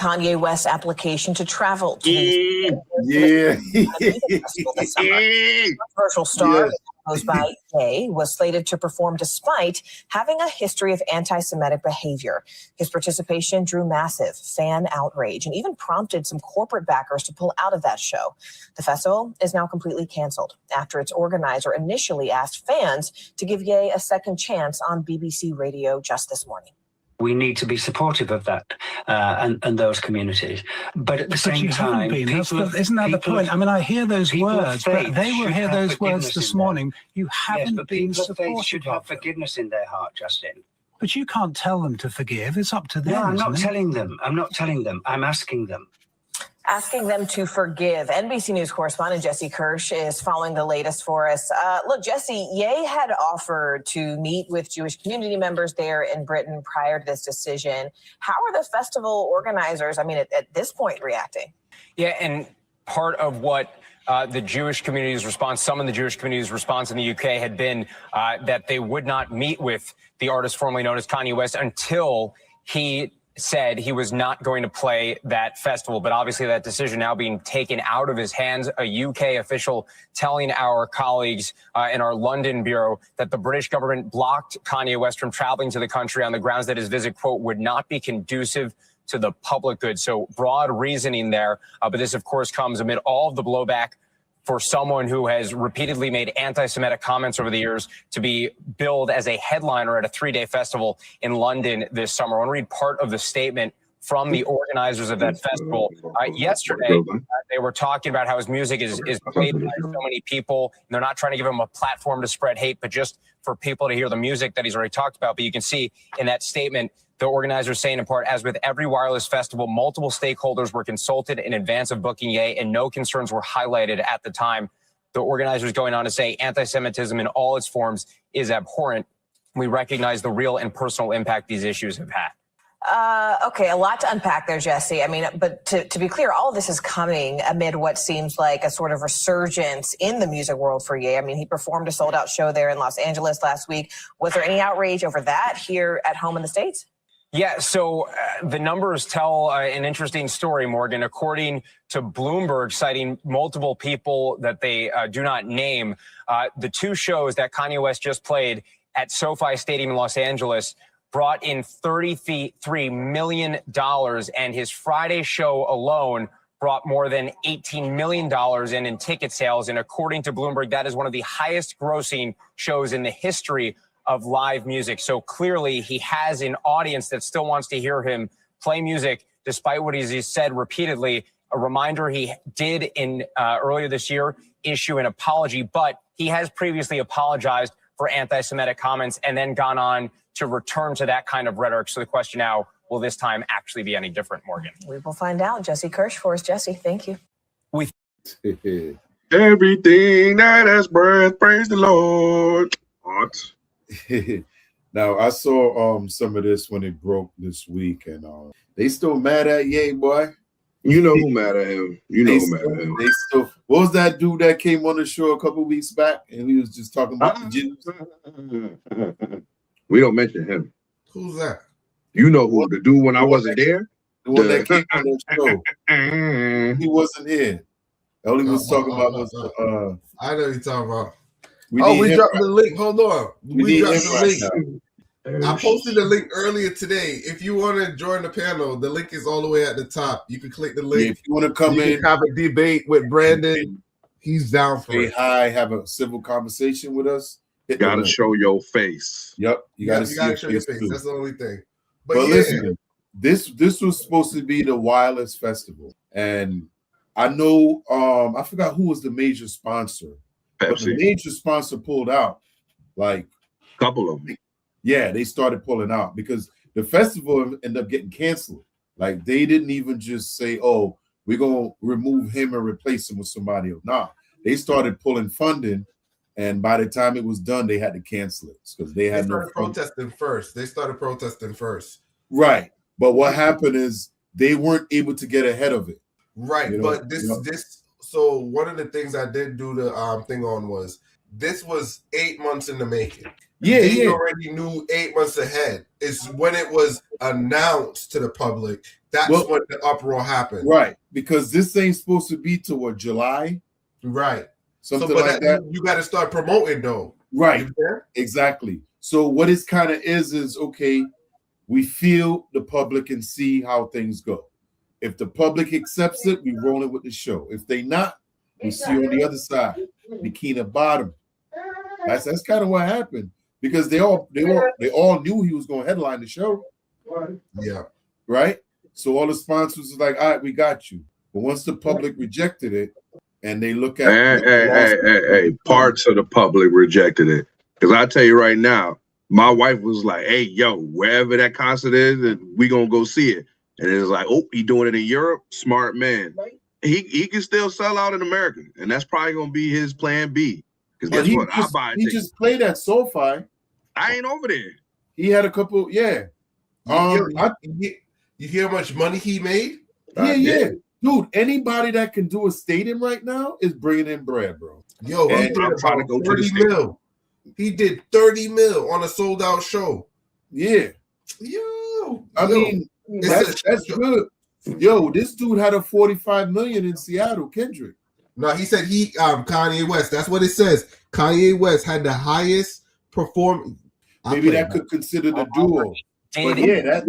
Kanye West's application to travel to this summer. Controversial star posed by Ye was slated to perform despite having a history of anti-Semitic behavior. His participation drew massive fan outrage and even prompted some corporate backers to pull out of that show. The festival is now completely canceled after its organizer initially asked fans to give Ye a second chance on BBC Radio just this morning. We need to be supportive of that and those communities. But at the same time, isn't that the point? I mean, I hear those words, but they will hear those words this morning. You haven't been supportive. They should have forgiveness in their heart, Justin. But you can't tell them to forgive. It's up to them. No, I'm not telling them. I'm asking them. Asking them to forgive. NBC News correspondent Jesse Kirsch is following the latest for us. Look, Jesse, Ye had offered to meet with Jewish community members there in Britain prior to this decision. How are the festival organizers, at this point, reacting? Yeah, and part of what the Jewish community's response, some of the Jewish community's response in the UK had been that they would not meet with the artist formerly known as Kanye West until he said he was not going to play that festival. But obviously that decision now being taken out of his hands, a UK official telling our colleagues in our London bureau that the British government blocked Kanye West from traveling to the country on the grounds that his visit, quote, would not be conducive to the public good. So broad reasoning there. But this, of course, comes amid all of the blowback for someone who has repeatedly made anti-Semitic comments over the years to be billed as a headliner at a 3-day festival in London this summer. I want to read part of the statement from the organizers of that festival. Yesterday, they were talking about how his music is played by so many people. And they're not trying to give him a platform to spread hate, but just for people to hear the music that he's already talked about. But you can see in that statement, the organizers saying in part, as with every wireless festival, multiple stakeholders were consulted in advance of booking Ye, and no concerns were highlighted at the time. The organizers going on to say anti-Semitism in all its forms is abhorrent. We recognize the real and personal impact these issues have had. Okay, a lot to unpack there, Jesse. But to be clear, all of this is coming amid what seems like a sort of resurgence in the music world for Ye. He performed a sold-out show there in Los Angeles last week. Was there any outrage over that here at home in the States? Yeah, so the numbers tell an interesting story, Morgan. According to Bloomberg, citing multiple people that they do not name, the two shows that Kanye West just played at SoFi Stadium in Los Angeles brought in $33 million, and his Friday show alone brought more than $18 million in ticket sales. And according to Bloomberg, that is one of the highest grossing shows in the history of live music. So clearly he has an audience that still wants to hear him play music, despite what he's said repeatedly. A reminder, he did in earlier this year issue an apology, but he has previously apologized for anti-Semitic comments and then gone on to return to that kind of rhetoric. So the question now, will this time actually be any different, Morgan? We will find out. Jesse Kirsch for us. Jesse, thank you. Everything that has breath, praise the Lord. What? Now I saw some of this when it broke this week, and they still mad at Ye, boy. You know who mad at him. They still. What was that dude that came on the show a couple weeks back, and he was just talking about the Jews? We don't mention him. Who's that? You know who, the dude when I wasn't there? The one that came on the show. He wasn't here. All he was talking about was I know you're talking about. We dropped the link. Hold on. We dropped the link. Right, I posted the link earlier today. If you want to join the panel, the link is all the way at the top. You can click the link. Yeah, if you want to come in, have a debate with Brandon, he's down for it. Hi, have a civil conversation with us. You gotta show your face. Yep, you gotta show your face. That's the only thing. But listen, this was supposed to be the wireless festival, and I know I forgot who was the major sponsor. Pepsi. But the major sponsor pulled out. Like a couple of them. Yeah, they started pulling out because the festival ended up getting canceled. Like they didn't even just say, "Oh, we're gonna remove him and replace him with somebody else." Nah, they started pulling funding, and by the time it was done, they had to cancel it because they had no protesting first. They started protesting first. Right, but what happened is they weren't able to get ahead of it. Right, but this. So one of the things I did do the thing on was this was 8 months in the making. They already knew 8 months ahead. It's when it was announced to the public That's when the uproar happened. Right. Because this ain't supposed to be till what, July? Right. Something like that. You got to start promoting though. Right. Exactly. So what it kind of is okay, we feel the public and see how things go. If the public accepts it, we roll it with the show. If they not, we see on the other side, bikini bottom. That's kind of what happened because they all knew he was going to headline the show. Yeah. Right. So all the sponsors was like, all right, we got you. But once the public rejected it, and they look at parts of the public rejected it. Because I tell you right now, my wife was like, hey, yo, wherever that concert is, we gonna go see it. And it was like, oh, he doing it in Europe, smart man. He can still sell out in America, and that's probably gonna be his plan B. Because guess what? He just played at SoFi. I ain't over there. He had a couple, you hear how much money he made? Yeah. Dude, anybody that can do a stadium right now is bringing in bread, bro. Yo, he did about 30 mil. He did 30 mil on a sold out show. Yeah. I mean, that's good. Yo, this dude had a 45 million in Seattle, Kendrick. No, he said Kanye West. That's what it says. Kanye West had the highest performance. Maybe that could consider the duo. But yeah,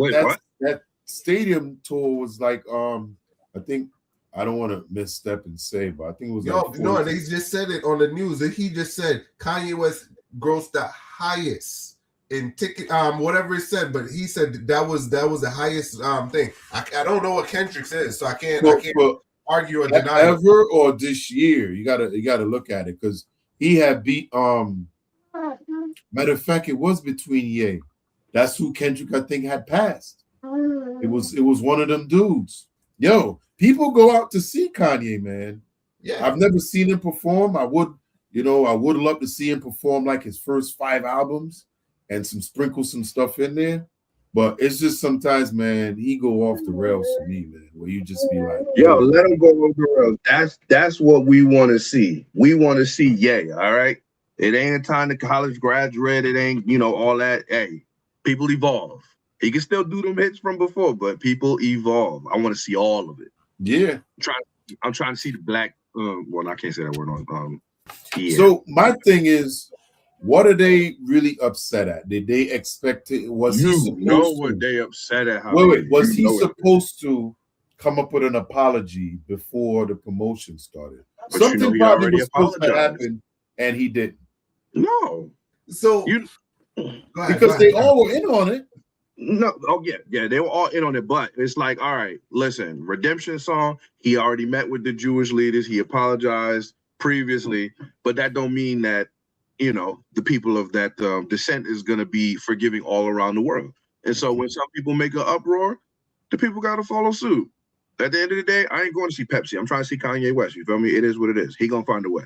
that stadium tour was like I think I don't want to misstep and say, but I think it was no, they just said it on the news. He just said Kanye West grossed the highest in ticket, whatever it said, but he said that was the highest thing. I don't know what Kendrick's is, so I can't argue or deny ever or this year. You gotta look at it because he had beat matter of fact, it was between Ye. That's who Kendrick I think had passed. It was one of them dudes. Yo, people go out to see Kanye, man. Yeah, I've never seen him perform. I would love to see him perform like his first 5 albums and sprinkle some stuff in there. But it's just sometimes, man, he go off the rails for me, man. Where you just be like, yo, let him go off the rails. That's what we want to see. We want to see Ye. All right, it ain't a time to college graduate. It ain't all that. Hey, people evolve. He can still do them hits from before, but people evolve. I want to see all of it. Yeah. I'm trying to see the black. Well, I can't say that word on. Yeah. So my thing is, what are they really upset at? Did they expect it? Was he supposed what they upset at? Was he supposed to come up with an apology before the promotion started? But something probably was supposed to happen, and he didn't. No. So because they all were in on it. No, they were all in on it, but it's like, all right, listen, redemption song, he already met with the Jewish leaders, he apologized previously, but that don't mean that, the people of that descent is going to be forgiving all around the world. And so when some people make an uproar, the people got to follow suit. At the end of the day, I ain't going to see Pepsi. I'm trying to see Kanye West. You feel me? It is what it is. He going to find a way.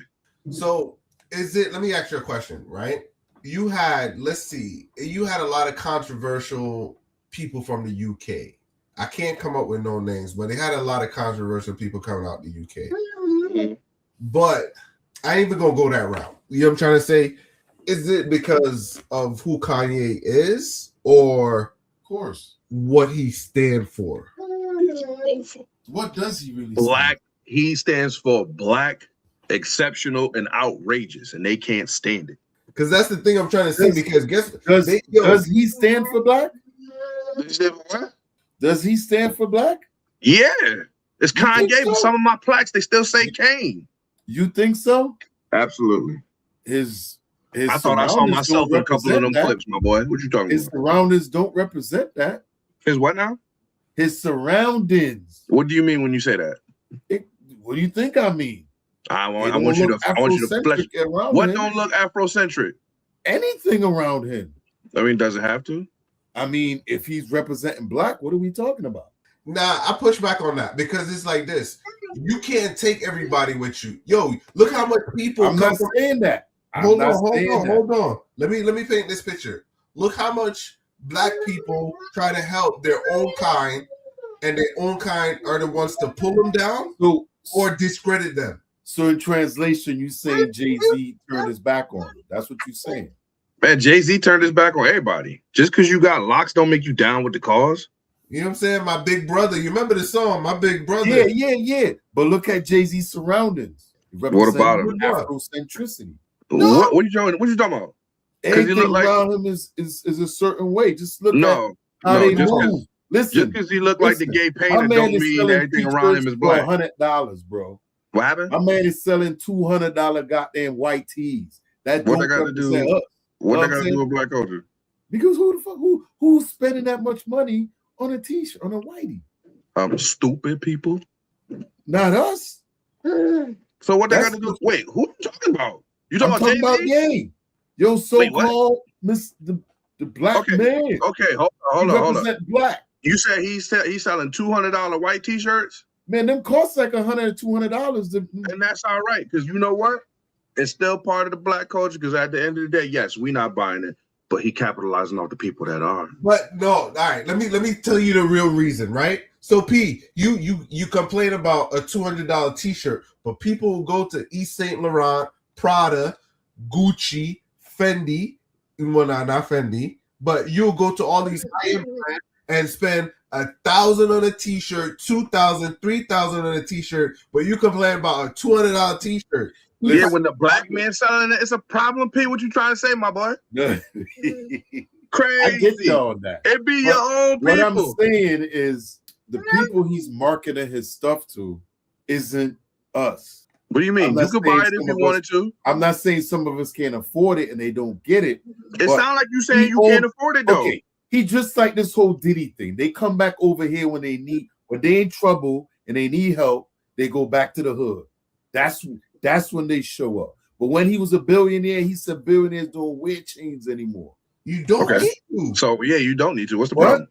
So let me ask you a question, right? You had a lot of controversial people from the UK. I can't come up with no names, but they had a lot of controversial people coming out the UK. Mm-hmm. But I ain't even gonna go that route. You know what I'm trying to say? Is it because of who Kanye is, or of course what he stands for? What does he really Black? He stands for black, exceptional, and outrageous, and they can't stand it. Because that's the thing I'm trying to say. Because does he stand for black? What? Does he stand for black? Yeah, it's Kanye. But some of my plaques they still say Kane. You think so? Absolutely. I thought I saw myself in a couple of them clips, my boy. What you talking about? His surroundings don't represent that. His what now? His surroundings. What do you mean when you say that? What do you think I mean? I want you to flesh. What don't look Afrocentric? Anything around him. I mean, does it have to? I mean, if he's representing black, what are we talking about? Nah, I push back on that because it's like this. You can't take everybody with you. Yo, look how much people. I'm not saying that. Hold on. Let me paint this picture. Look how much black people try to help their own kind, and their own kind are the ones to pull them down or discredit them. So in translation, you say Jay-Z turned his back on him. That's what you're saying. Man, Jay-Z turned his back on everybody. Just because you got locks don't make you down with the cause. You know what I'm saying? My big brother. You remember the song, My Big Brother? Yeah. But look at Jay-Z's surroundings. What about him? Afrocentricity. No. What you talking about? Anything around him is a certain way. Just look at how they move. Listen, just because he looked like the gay painter don't mean everything around him is black. $100, bro. What happened? My man is selling $200 goddamn white tees. That what they got to do? Us. What they got to do with black culture? Because who the fuck who's spending that much money on a t-shirt, on a whitey? Stupid people. Not us. So what they got to do? Wait, who are you talking about? You talking about Ye? Yo, so-called the black man. Okay, hold on. Black. You said he's selling $200 white t-shirts? Man, them cost like $100, $200. And that's all right, because you know what? It's still part of the black culture, because at the end of the day, yes, we're not buying it, but he capitalizing off the people that are. But no, all right, let me tell you the real reason, right? So P, you complain about a $200 t-shirt, but people will go to East Saint Laurent, Prada, Gucci, Fendi, well, not Fendi, but you'll go to all these high-end brands and spend $1,000 on a t-shirt, $2,000, $3,000 on a t-shirt, but you complain about a $200 t-shirt. Yeah, when the black man selling it, it's a problem. P, what you trying to say, my boy? Crazy. I get you on that. It be your own people. What I'm saying is the people he's marketing his stuff to isn't us. What do you mean? You could buy it if you wanted to. I'm not saying some of us can't afford it and they don't get it. It sounds like you saying you can't afford it, though. Okay. He just like this whole Diddy thing. They come back over here when they in trouble and they need help, they go back to the hood. That's when they show up. But when he was a billionaire, he said billionaires don't wear chains anymore. You don't need to. So yeah, you don't need to. What's the problem?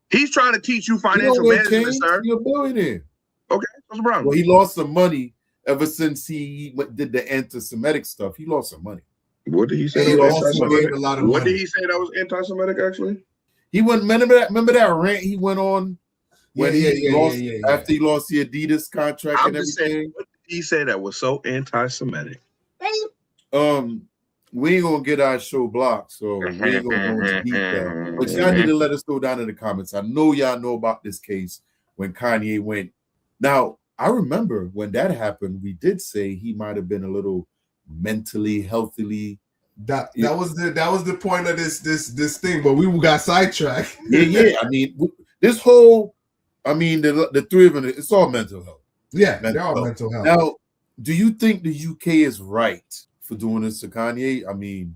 He's trying to teach you financial management, sir. You're a billionaire. Okay, what's the problem? Well, he lost some money ever since he did the anti-Semitic stuff. He lost some money. What did he say? What did he say that was anti-Semitic? Actually, he went. Remember that rant he went on when after he lost the Adidas contract and everything. Saying, what did he say that was so anti-Semitic? We ain't gonna get our show blocked, so we ain't gonna go into detail. But y'all need to let us know down in the comments. I know y'all know about this case when Kanye went. Now, I remember when that happened, we did say he might have been a little mentally, healthily. That was the point of this thing, but we got sidetracked. Yeah. I mean, this whole, the three of them, it's all mental health. Yeah, they're all mental health. Now, do you think the UK is right for doing this to Kanye? I mean,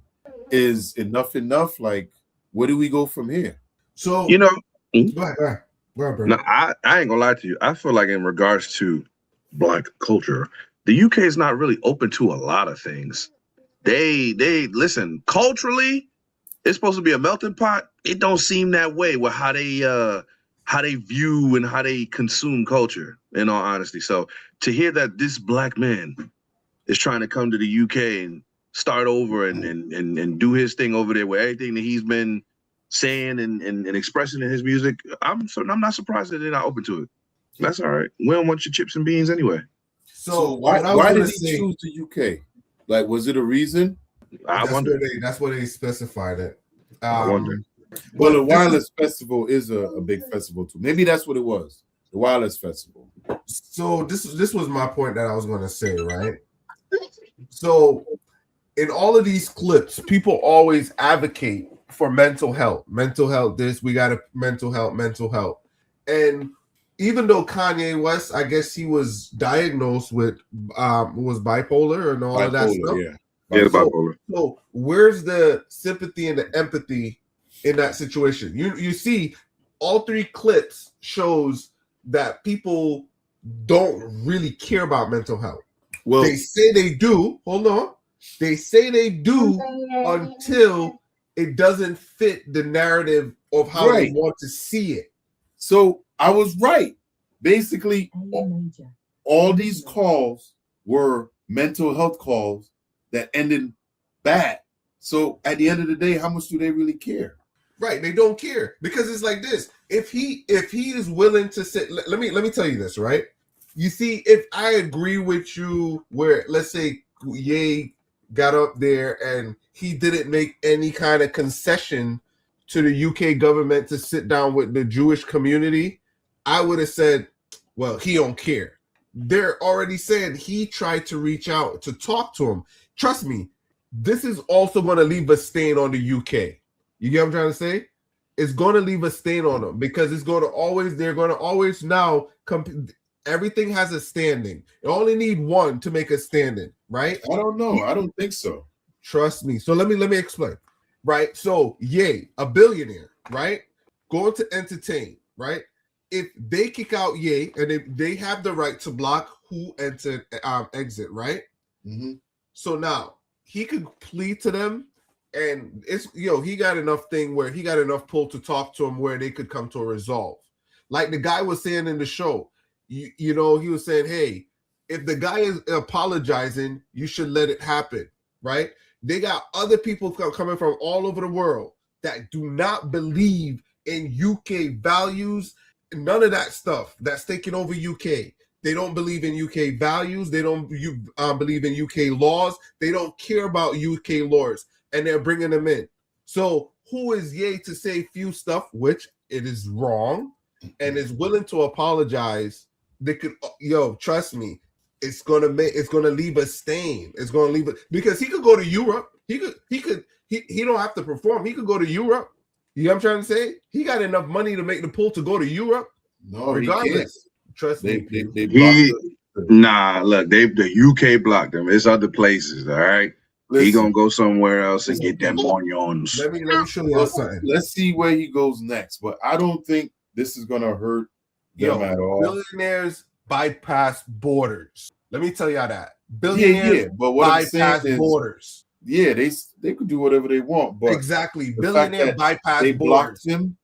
is enough? Like, where do we go from here? So go ahead. No, I ain't gonna lie to you. I feel like in regards to black culture, the UK is not really open to a lot of things. They listen, culturally, it's supposed to be a melting pot. It don't seem that way with how they view and how they consume culture, in all honesty. So to hear that this black man is trying to come to the UK and start over and do his thing over there with everything that he's been saying and expressing in his music, I'm not surprised that they're not open to it. That's all right. We don't want your chips and beans anyway. So why did he choose the UK? Like, was it a reason? I wonder. That's where they specified it. I wonder. Well, the Wireless Festival is a big festival too. Maybe that's what it was. The Wireless Festival. So this was my point that I was going to say, right? So in all of these clips, people always advocate for mental health. Mental health, this, we got mental health. And even though Kanye West, I guess he was diagnosed with was bipolar and all of that stuff. Yeah, bipolar. So where's the sympathy and the empathy in that situation? You see, all three clips shows that people don't really care about mental health. Well, they say they do. Hold on. They say they do until it doesn't fit the narrative of how they want to see it. So I was right. Basically, all these calls were mental health calls that ended bad. So at the end of the day, how much do they really care? Right, they don't care, because it's like this. If he is willing to sit, let me tell you this, right? You see, if I agree with you, where let's say Ye got up there and he didn't make any kind of concession to the UK government to sit down with the Jewish community, I would have said, well, he don't care. They're already saying he tried to reach out to talk to him. Trust me, this is also going to leave a stain on the UK. You get what I'm trying to say? It's going to leave a stain on them because it's going to always, they're going to always now everything has a standing. You only need one to make a standing, right? I don't know. I don't think so. Trust me. So let me explain. Right? So, Ye, a billionaire, right? Going to entertain, right? If they kick out Ye and they have the right to block who exit, right? Mm-hmm. So now he could plead to them, and it's he got enough pull to talk to them where they could come to a resolve. Like the guy was saying in the show, he was saying, hey, if the guy is apologizing, you should let it happen, right? They got other people coming from all over the world that do not believe in UK values, none of that stuff that's taking over UK. They don't believe in UK values. They don't believe in UK laws. They don't care about UK laws, and they're bringing them in. So who is Ye to say few stuff, which it is wrong, and is willing to apologize? They could, trust me. It's gonna leave a stain. It's gonna leave it because he could go to Europe. He don't have to perform. He could go to Europe. You know what I'm trying to say? He got enough money to make the pull to go to Europe. No, regardless. Trust me. They blocked the UK blocked him. It's other places, all right? Listen, he gonna go somewhere else and get them onions. Let me show you something. Let's see where he goes next. But I don't think this is gonna hurt them at all. Billionaires bypass borders. Let me tell y'all that. Billionaires but what bypass borders. Yeah, they could do whatever they want, but exactly. Billionaire bypass they borders. Blocked him.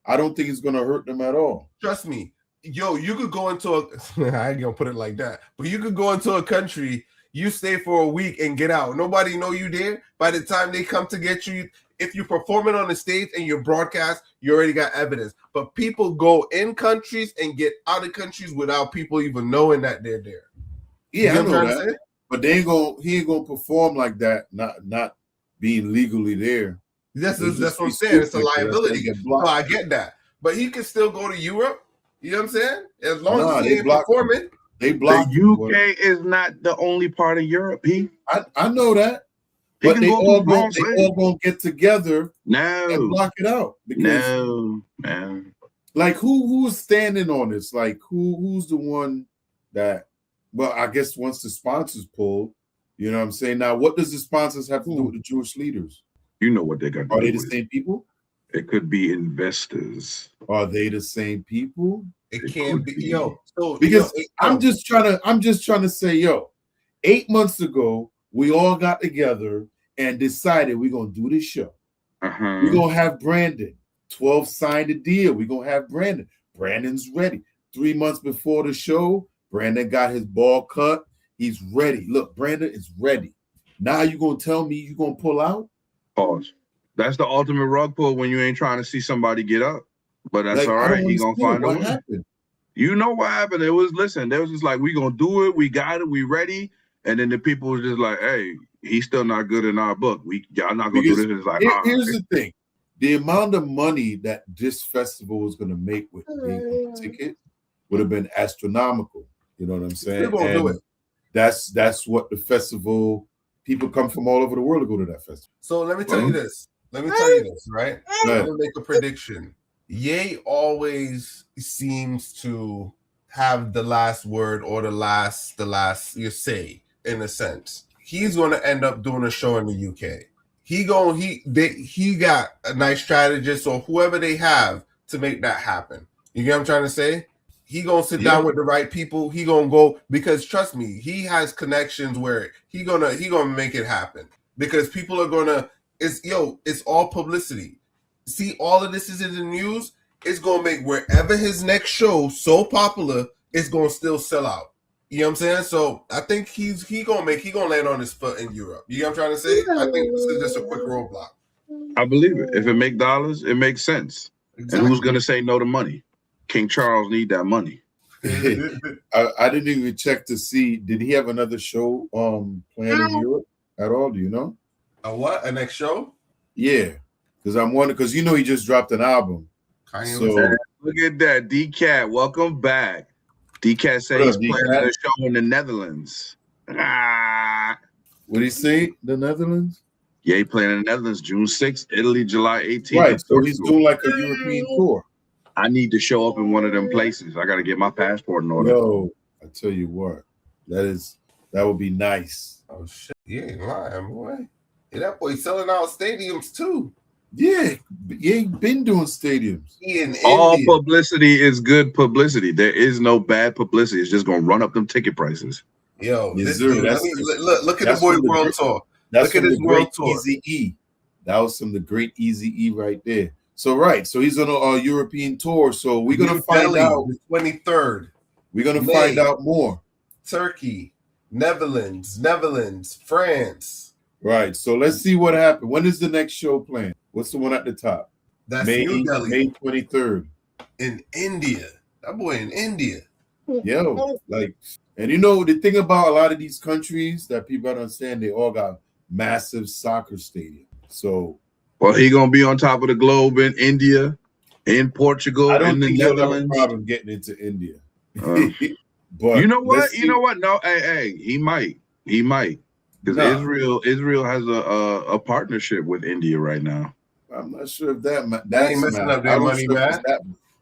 I don't think it's gonna hurt them at all. Trust me. You could go into I ain't gonna put it like that, but you could go into a country, you stay for a week and get out. Nobody know you there. By the time they come to get you, if you're performing on the stage and you're broadcast, you already got evidence. But people go in countries and get out of countries without people even knowing that they're there. Yeah, I know that. But he ain't gonna perform like that, not being legally there. That's what I'm saying. It's a liability. So I get that. But he can still go to Europe. You know what I'm saying? As long as he ain't performing. They block the UK is not the only part of Europe. I know that. But they all gonna get together and block it out. No, man. Like who's standing on this? Like who's the one that? Well, I guess once the sponsors pull, you know what I'm saying? Now, what does the sponsors have to do with the Jewish leaders? You know what they're going to do. Are they the same people? It could be investors. Are they the same people? It can't be. I'm just trying to say, 8 months ago, we all got together and decided we're going to do this show. We're going to have Brandon. 12 signed a deal. We're going to have Brandon. Brandon's ready. 3 months before the show, Brandon got his ball cut. He's ready. Look, Brandon is ready. Now you're going to tell me you're going to pull out? Pause. That's the ultimate rug pull when you ain't trying to see somebody get up. But that's all right. He's going to find a way. You know what happened? They was just like, we going to do it. We got it. We ready. And then the people was just like, hey, he's still not good in our book. Y'all not going to do this. It's like, here's the thing. The amount of money that this festival was going to make with the ticket would have been astronomical. You know what I'm saying? They're gonna do it. That's what the festival, people come from all over the world to go to that festival. So let me tell you this. Right? I'm gonna make a prediction. Ye always seems to have the last word or the last you say, in a sense. He's gonna end up doing a show in the UK. He got a nice strategist or whoever they have to make that happen. You get what I'm trying to say? He gonna sit down with the right people. He gonna go, because trust me, he has connections where he gonna make it happen, because people are gonna, it's all publicity. See, all of this is in the news. It's gonna make wherever his next show so popular, it's gonna still sell out. You know what I'm saying? So I think he gonna land on his foot in Europe. You know what I'm trying to say? I think this is just a quick roadblock. I believe it. If it make dollars, it makes sense. Exactly. And who's gonna say no to money? King Charles need that money. I didn't even check to see, did he have another show planned in Europe at all? Do you know? A what? A next show? Yeah, Because I'm wondering, because you know he just dropped an album. Kanye So West. Look at that. D-Cat, welcome back. D-Cat said he's playing a show in the Netherlands. Ah. What did he say? The Netherlands? Yeah, he playing in the Netherlands June 6th, Italy July 18th. Right, so he's doing like a European tour. I need to show up in one of them places. I got to get my passport in order. Yo, I tell you what, that would be nice. Oh shit, you ain't lying, boy. Yeah, that boy selling out stadiums too. Yeah, he ain't been doing stadiums. All publicity is good publicity. There is no bad publicity. It's just gonna run up them ticket prices. Yo, Yes, this sir. dude, look at the boy World Tour. Look at his World Tour. Easy E. That was from the great Easy E right there. So he's on a European tour. So we're gonna find out the 23rd. We're gonna find out more. Turkey, Netherlands, France. Right. So let's see what happened. When is the next show planned? What's the one at the top? That's May, New Delhi. May 23rd. In India. That boy in India. Yo, like, and you know the thing about a lot of these countries that people don't understand, they all got massive soccer stadiums. So, well, he gonna be on top of the globe in India, in Portugal, I don't in the think he'll have a Netherlands. problem getting into India. But you know what? You know what? No, hey, he might, because Israel has a partnership with India right now. I'm not sure if that ain't messing up their money, man.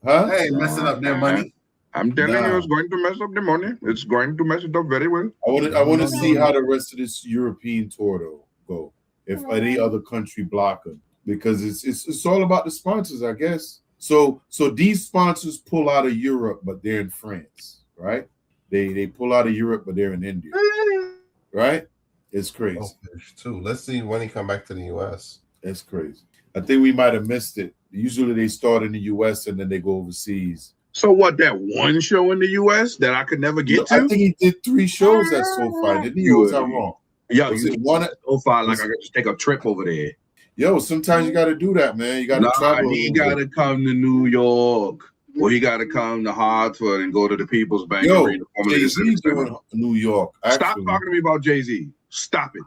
Huh? That ain't messing up their money. I'm telling you, it's going to mess up the money. It's going to mess it up very well. I want to see how the rest of this European tour though go. If any other country block them, because it's all about the sponsors, I guess. So these sponsors pull out of Europe, but they're in France, right? They pull out of Europe, but they're in India, right? It's crazy. Too. Let's see when he come back to the U.S. It's crazy. I think we might have missed it. Usually they start in the U.S. and then they go overseas. So what? That one show in the U.S. that I could never get to? I think he did 3 shows at SoFi. Didn't he? Or was I wrong? Yeah, was you it one at SoFi like I could just take a trip over there. Yo, sometimes you got to do that, man. You got to travel. He got to come to New York, or he got to come to Hartford and go to the People's Bank Arena. Jay-Z doing New York. Actually. Stop talking to me about Jay-Z. Stop it.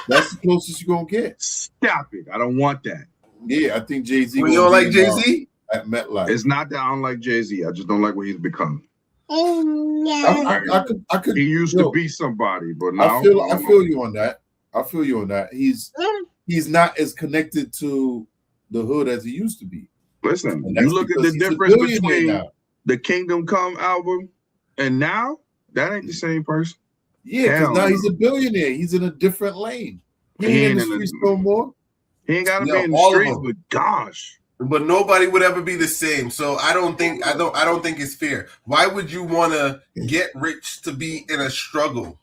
That's the closest you're gonna get. Stop it. I don't want that. Yeah, I think Jay-Z. You don't like Jay-Z? At MetLife. It's not that I don't like Jay-Z. I just don't like what he's become. I could. He used to be somebody, but now I feel you on that. I feel you on that. He's not as connected to the hood as he used to be. Listen, you look at the difference between the Kingdom Come album and now, that ain't the same person. Yeah, because now he's a billionaire. He's in a different lane. He ain't in the streets no more. He ain't got to be in the streets, but gosh. But nobody would ever be the same. So I don't think it's fair. Why would you want to get rich to be in a struggle?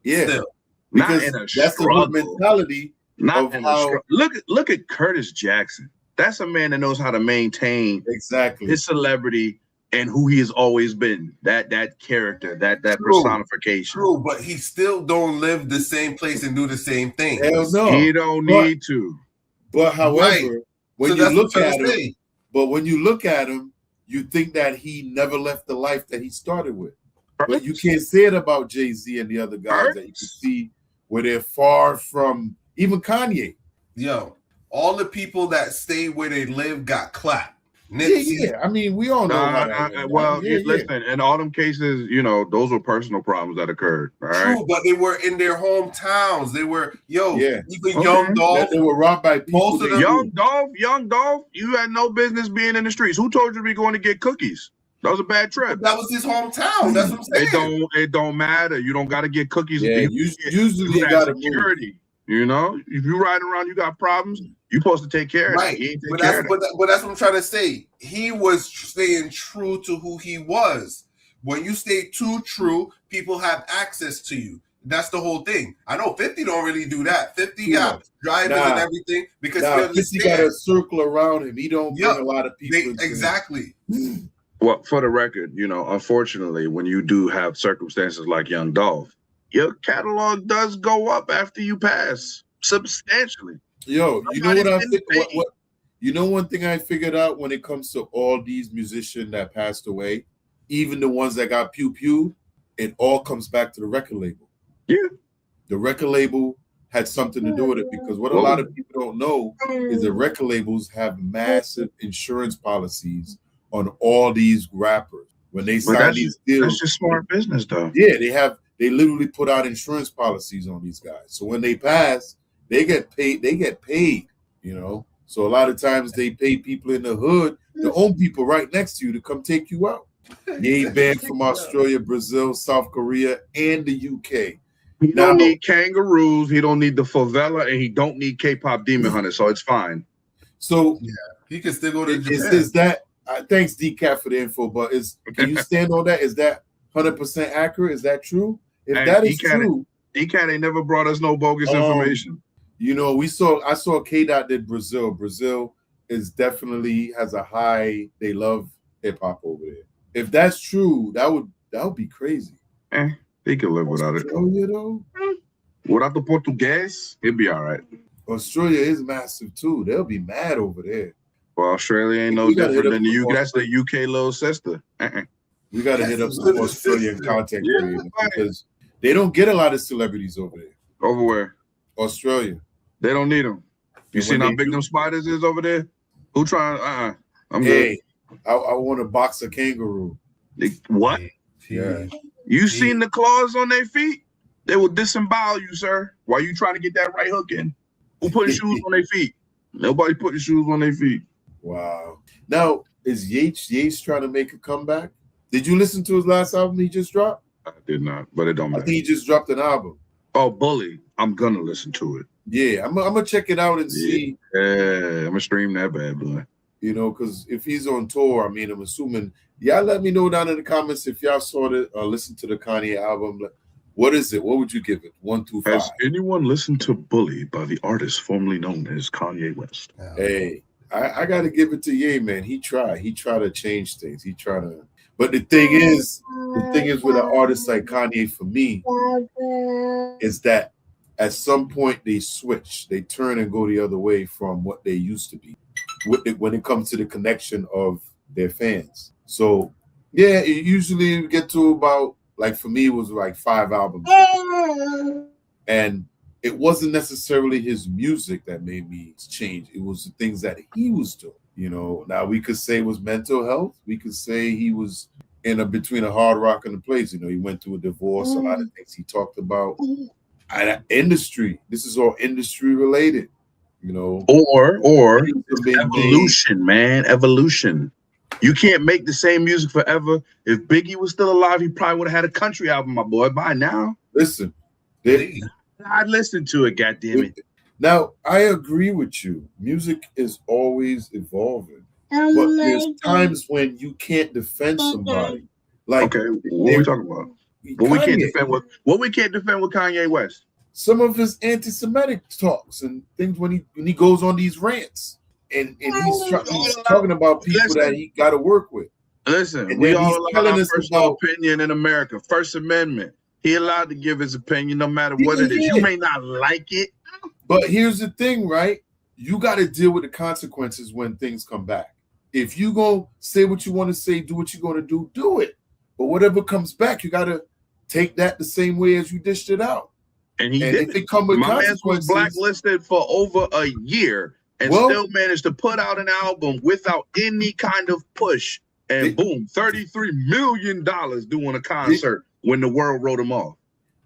Yeah, still? Because that's the mentality. Not in a struggle. Look at Curtis Jackson. That's a man that knows how to maintain his celebrity and who he has always been. That character, that personification. True, but he still don't live the same place and do the same thing. Hell no. He don't need to. But however, when you look at him, you think that he never left the life that he started with. But you can't say it about Jay-Z and the other guys that you can see where they're far from, even Kanye. Yo, all the people that stay where they live got clapped. Yeah. I mean, we all know. Listen, in all them cases, those were personal problems that occurred. All right? True, but they were in their hometowns. They were, even Young Dolph. They were robbed by people. Most of them. Young Dolph, you had no business being in the streets. Who told you to be going to get cookies? That was a bad trip. That was his hometown. That's what I'm saying. It don't matter. You don't got to get cookies. Yeah, usually you got security. If you riding around, you got problems. You're supposed to take care of it. But that's what I'm trying to say. He was staying true to who he was. When you stay too true, people have access to you. That's the whole thing. I know 50 don't really do that. 50 got drivers and everything because 50 got a circle around him. He don't bring a lot of people. Exactly. Well, for the record, unfortunately, when you do have circumstances like Young Dolph, your catalog does go up after you pass substantially. Yo, you know what I think? What you know? One thing I figured out when it comes to all these musicians that passed away, even the ones that got pew, it all comes back to the record label. Yeah, the record label had something to do with it, because what a lot of people don't know is that record labels have massive insurance policies on all these rappers. When they sign these deals, that's just smart business, though. Yeah, they literally put out insurance policies on these guys. So when they pass, they get paid. You know. So a lot of times they pay people in the hood, the own people right next to you, to come take you out. Ye banned from Australia, Brazil, South Korea, and the UK. He don't need kangaroos. He don't need the favela, and he don't need K-pop Demon Hunter. So it's fine. So he can still go to Japan. Is that? Thanks, DCAT, for the info. But can you stand on that? Is that 100% accurate? Is that true? If that is true, DCAT ain't never brought us no bogus information. You know, I saw K-Dot did Brazil. Brazil is definitely has a high. They love hip hop over there. If that's true, that would be crazy. He can live without it. Australia, though? Without the Portuguese, he'll be all right. Australia is massive too. They'll be mad over there. Well, Australia ain't no different than the UK. That's the UK little sister. We got to hit up some Australian content creators because they don't get a lot of celebrities over there. Over where? Australia. They don't need them. You seen how big them spiders is over there? Who trying? I'm good. I want to box a kangaroo. What? Yeah. You seen the claws on their feet? They will disembowel you, sir. Why you trying to get that right hook in? Who putting shoes on their feet? Nobody putting shoes on their feet. Wow. Now, is Yates trying to make a comeback? Did you listen to his last album he just dropped? I did not, but it don't matter. I think he just dropped an album. Oh, Bully. I'm going to listen to it. Yeah, I'm going to check it out and see. Yeah, I'm going to stream that bad boy. You know, because if he's on tour, I mean, I'm assuming. Y'all let me know down in the comments if y'all saw it or listened to the Kanye album. What is it? What would you give it? 1 through 5. Has anyone listened to Bully by the artist formerly known as Kanye West? Hey, I got to give it to Ye, man. He tried to change things. But the thing is with an artist like Kanye, for me, is that at some point they switch. They turn and go the other way from what they used to be when it comes to the connection of their fans. So, yeah, it usually get to about, like for me, it was like 5 albums. And it wasn't necessarily his music that made me change. It was the things that he was doing. You know, now we could say it was mental health. We could say he was between a hard rock and a place. You know, he went through a divorce, a lot of things he talked about. And industry. This is all industry related. You know, or evolution, man. Evolution. You can't make the same music forever. If Biggie was still alive, he probably would have had a country album, my boy. By now, listen, I'd listen to it. Goddammit. Now, I agree with you. Music is always evolving, but there's times when you can't defend somebody. Like, okay, what are we talking about? What we can't defend with Kanye West. Some of his anti-Semitic talks and things when he goes on these rants and he's talking about people that he got to work with. Listen, we all allow our personal opinion in America. First Amendment. He allowed to give his opinion no matter what it is. You may not like it. But here's the thing, right? You got to deal with the consequences when things come back. If you go say what you want to say, do what you're going to do it. But whatever comes back, you got to take that the same way as you dished it out. And he did. If it come with my man was blacklisted for over a year and still managed to put out an album without any kind of push. And boom, $33 million doing a concert when the world wrote him off.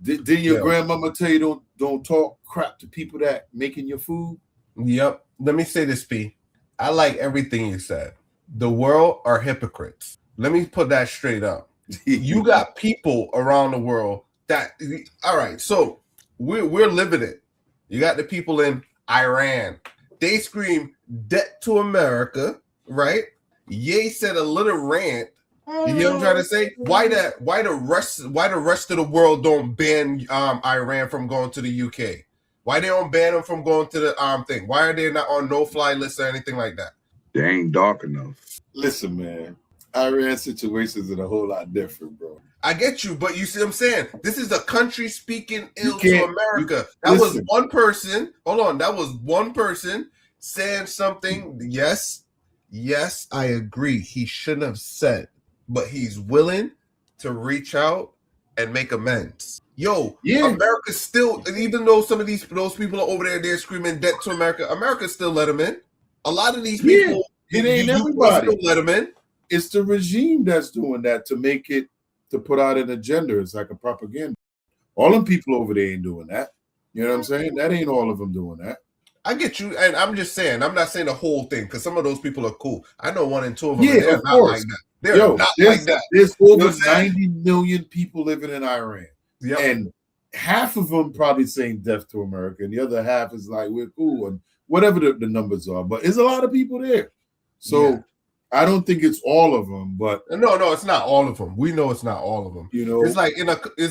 Didn't your grandmama tell you don't talk crap to people that making your food? Yep. Let me say this, P. I like everything you said. The world are hypocrites. Let me put that straight up. You got people around the world that, all right, so we're living it. You got the people in Iran. They scream debt to America, right? Ye said a little rant. You know what I'm trying to say? Why the rest of the world don't ban Iran from going to the UK? Why they don't ban them from going to the thing? Why are they not on no-fly list or anything like that? They ain't dark enough. Listen, man. Iran situations are a whole lot different, bro. I get you, but you see what I'm saying? This is a country speaking ill to America. That was one person. Hold on. That was one person saying something. Yes, I agree. He shouldn't have said, but he's willing to reach out and make amends. Yo, America's still, even though some of those people are over there, they're screaming debt to America. America still let them in. A lot of these people, it ain't everybody. Still let them in. It's the regime that's doing that to make it, to put out an agenda. It's like a propaganda. All them people over there ain't doing that. You know what I'm saying? That ain't all of them doing that. I get you, and I'm just saying, I'm not saying the whole thing, because some of those people are cool. I know 1 and 2 of them. Yeah, they're of not course. like that. They're not like that. There's over 90 million people living in Iran. Yep. And half of them probably saying death to America, and the other half is like, we're cool, and whatever the numbers are. But there's a lot of people there. So I don't think it's all of them, but no, it's not all of them. We know it's not all of them. You know, it's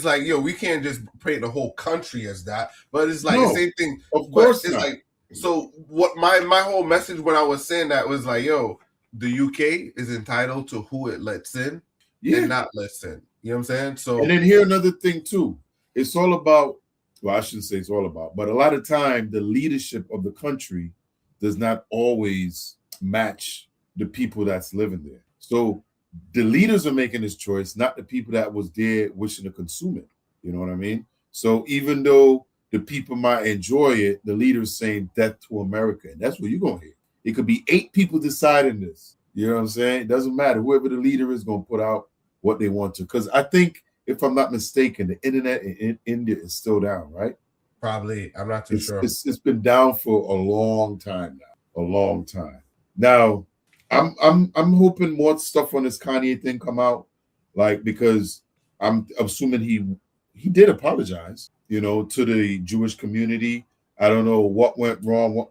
like yo, we can't just paint the whole country as that. But it's like the same thing. Of course, it's not. like, so what my whole message when I was saying that was like, yo, the UK is entitled to who it lets in and not lets in. You know what I'm saying? So, and then here another thing too. It's all about, well, I shouldn't say it's all about, but a lot of time the leadership of the country does not always match the people that's living there. So the leaders are making this choice, not the people that was there wishing to consume it. You know what I mean? So even though the people might enjoy it, the leader's saying death to America. And that's what you're going to hear. It could be 8 people deciding this. You know what I'm saying? It doesn't matter. Whoever the leader is going to put out what they want to. Because I think, if I'm not mistaken, the internet in India is still down, right? Probably. I'm not too sure. It's been down for a long time now. A long time. Now, I'm hoping more stuff on this Kanye thing come out, like, because I'm assuming he did apologize, you know, to the Jewish community. I don't know what went wrong,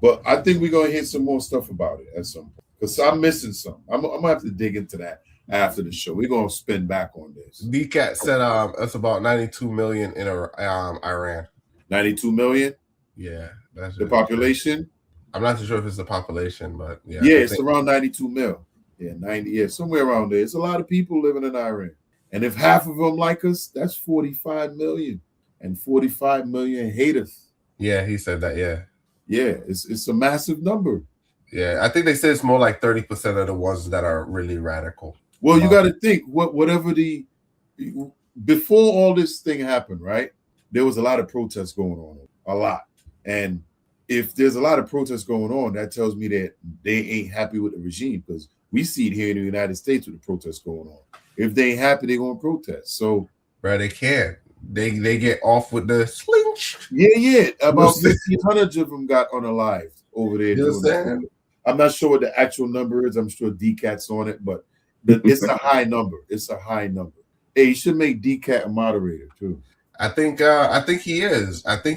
but I think we're gonna hear some more stuff about it at some point, because I'm missing some. I'm gonna have to dig into that after the show. We're gonna spin back on this. DCAT said it's about 92 million in Iran. 92 million? Yeah, that's the population. I'm not too sure if it's the population, but yeah, it's around 92 mil. Yeah, 90. Yeah, somewhere around there. It's a lot of people living in Iran, and if half of them like us, that's 45 million, and 45 million hate us. Yeah, he said that. Yeah, it's a massive number. Yeah, I think they say it's more like 30% of the ones that are really radical. Well, you got to think before all this thing happened, right? There was a lot of protests going on, a lot, and if there's a lot of protests going on, that tells me that they ain't happy with the regime, because we see it here in the United States with the protests going on. If they ain't happy, they're going to protest. So, bro, they can't. They get off with the slinch. Yeah. About 1,500 of them got unalived over there. You know, I'm not sure what the actual number is. I'm sure DCAT's on it, but it's a high number. It's a high number. Hey, you should make DCAT a moderator too. I think he is. Okay.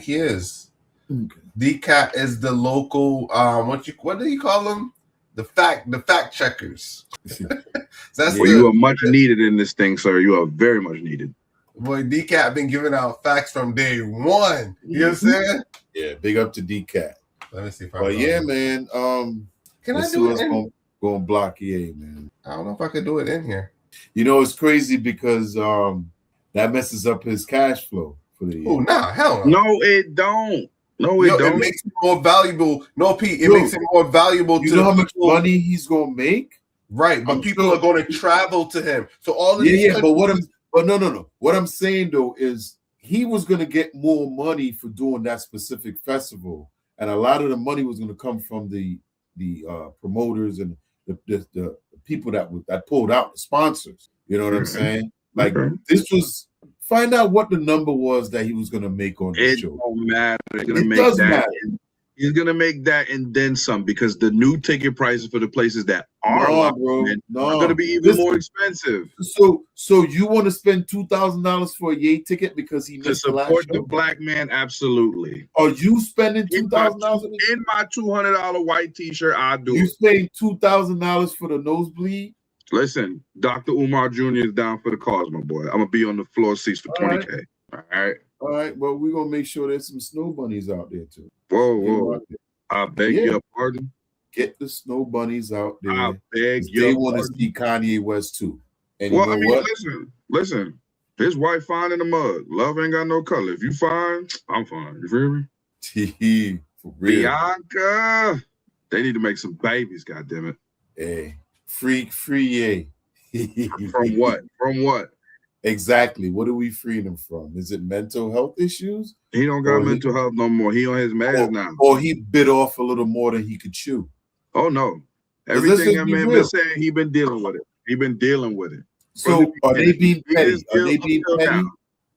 DCAT is the local what do you call them? The fact checkers. You are much needed in this thing, sir. You are very much needed. Boy, DCAT been giving out facts from day one. You know what I'm saying? Yeah, big up to DCAT. Let me see if I But yeah, man. Can I do it? Going block EA, man. I don't know if I could do it in here. You know, it's crazy because that messes up his cash flow for the year. Oh, nah, hell no. No, it don't. No, it don't. It makes it more valuable. No, Pete, it makes it more valuable. You know how much money he's gonna make? Right, but people are going to travel to him. So all of these but no. What I'm saying though is he was gonna get more money for doing that specific festival, and a lot of the money was gonna come from the promoters and the people that pulled out, the sponsors. You know what I'm saying? Like this was. Find out what the number was that he was going to make on the show. It don't matter. It does matter. He's going to make that and then some, because the new ticket prices for the places that are going to be even more expensive. So you want to spend $2,000 for a Ye ticket because he missed the last show? To support the black man, absolutely. Are you spending $2,000 in my $200 white T-shirt? I do. You spending $2,000 for the nosebleed? Listen, Dr. Umar Jr. is down for the cause, my boy. I'm gonna be on the floor seats for $20K. All right. Well, we're gonna make sure there's some snow bunnies out there too. Whoa. I beg your pardon. Get the snow bunnies out there. I beg your pardon. They want to see Kanye West too. And well, you know listen. His wife fine in the mud. Love ain't got no color. If you fine, I'm fine. You feel me? For real. Bianca. They need to make some babies, goddammit. Hey. Free Ye. From what? Exactly. What are we freeing him from? Is it mental health issues? He don't got mental health no more. He on his meds now. Or he bit off a little more than he could chew. Oh no. Everything that man been saying, he been dealing with it. He been dealing with it. So are they being petty? Are they being petty?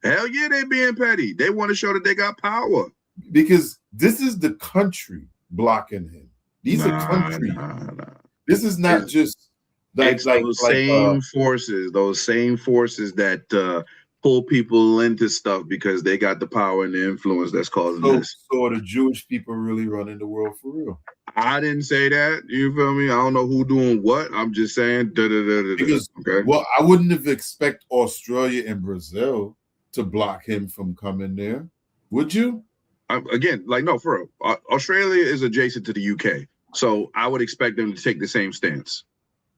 Hell yeah, they being petty. They want to show that they got power. Because this is the country blocking him. These are countries. This is not just those same forces that pull people into stuff because they got the power and the influence that's causing this. So the Jewish people really running the world for real? I didn't say that. You feel me? I don't know who doing what. I'm just saying. Because, well, I wouldn't have expect Australia and Brazil to block him from coming there. Would you? Again, like, no, for real. Australia is adjacent to the UK. So I would expect them to take the same stance.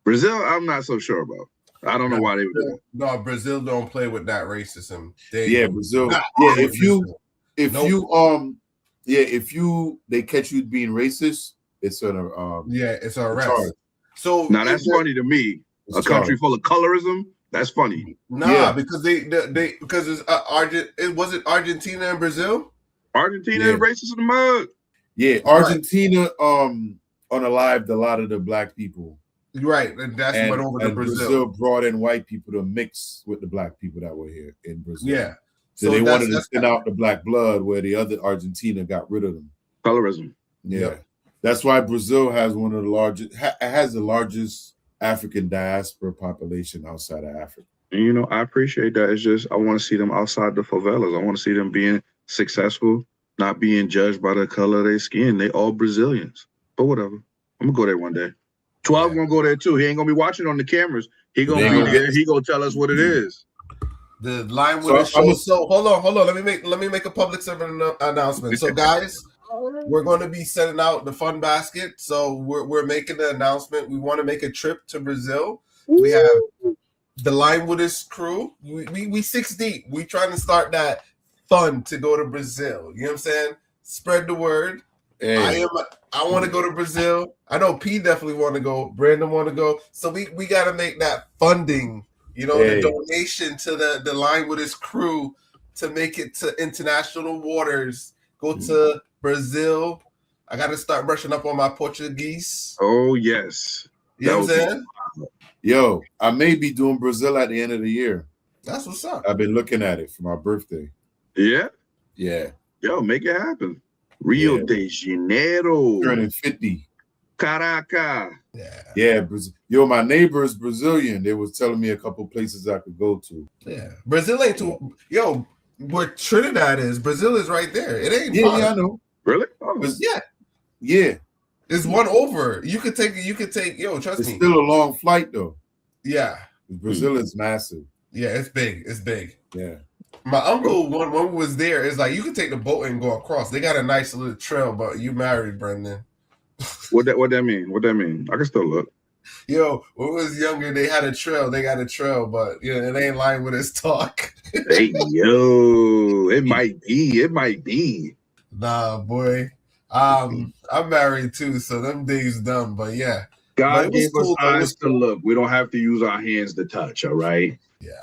Brazil, I'm not so sure about. I don't know why they would do that. No, Brazil don't play with that racism. Brazil. If they catch you being racist, it's an it's an arrest. Charge. So now that's funny to me. A country full of colorism. That's funny. Because because it's was it Argentina and Brazil? Argentina is racist in the mud. Yeah, Argentina unalived a lot of the black people. Right, and that's what over to Brazil. Brazil brought in white people to mix with the black people that were here in Brazil. Yeah. So they wanted to thin out the black blood where the other Argentina got rid of them. Colorism. Yeah. Yep. That's why Brazil has one of the largest, has the largest African diaspora population outside of Africa. And, you know, I appreciate that. It's just, I want to see them outside the favelas. I want to see them being successful, not being judged by the color of their skin. They all Brazilians. But whatever. I'm going to go there one day. 12 gonna go there too. He ain't gonna be watching on the cameras. He gonna be there. He gonna tell us what it is. The line with the show. So hold on. Let me make a public service announcement. So guys, we're going to be sending out the fun basket. So we're making the announcement. We want to make a trip to Brazil. We have the Line with Us crew. We 6 deep. We trying to start that fun to go to Brazil. You know what I'm saying? Spread the word. Hey. I want to go to Brazil. I know P definitely want to go. Brandon want to go. So we got to make that funding, the donation to the Line with His crew to make it to international waters. Go to Brazil. I got to start brushing up on my Portuguese. Oh, yes. You know what I'm saying? Yo, I may be doing Brazil at the end of the year. That's what's up. I've been looking at it for my birthday. Yeah? Yeah. Yo, make it happen. Rio de Janeiro. Turning 50. Caracas. Yeah. Yo, my neighbor is Brazilian. They was telling me a couple places I could go to. Yeah. Brazil ain't too... Yo, where Trinidad is, Brazil is right there. It ain't far. Yeah, I know. Really? Yeah. It's one over. You could take, yo, trust me. It's still a long flight, though. Yeah. Brazil is massive. Yeah, it's big. It's big. Yeah. My uncle, when we was there, is like you can take the boat and go across. They got a nice little trail, but you married, Brendan. What that mean? What that mean? I can still look. Yo, when we was younger, they had a trail. They got a trail, but it ain't Line with His talk. Hey, yo, it might be. Nah, boy. I'm married too, so them days done. But yeah, God gave us eyes to look. We don't have to use our hands to touch. All right. Yeah.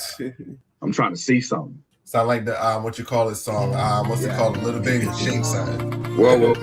I'm trying to see something. Sound like the what you call it song? What's it called? Little Baby Shake Sign. Whoa.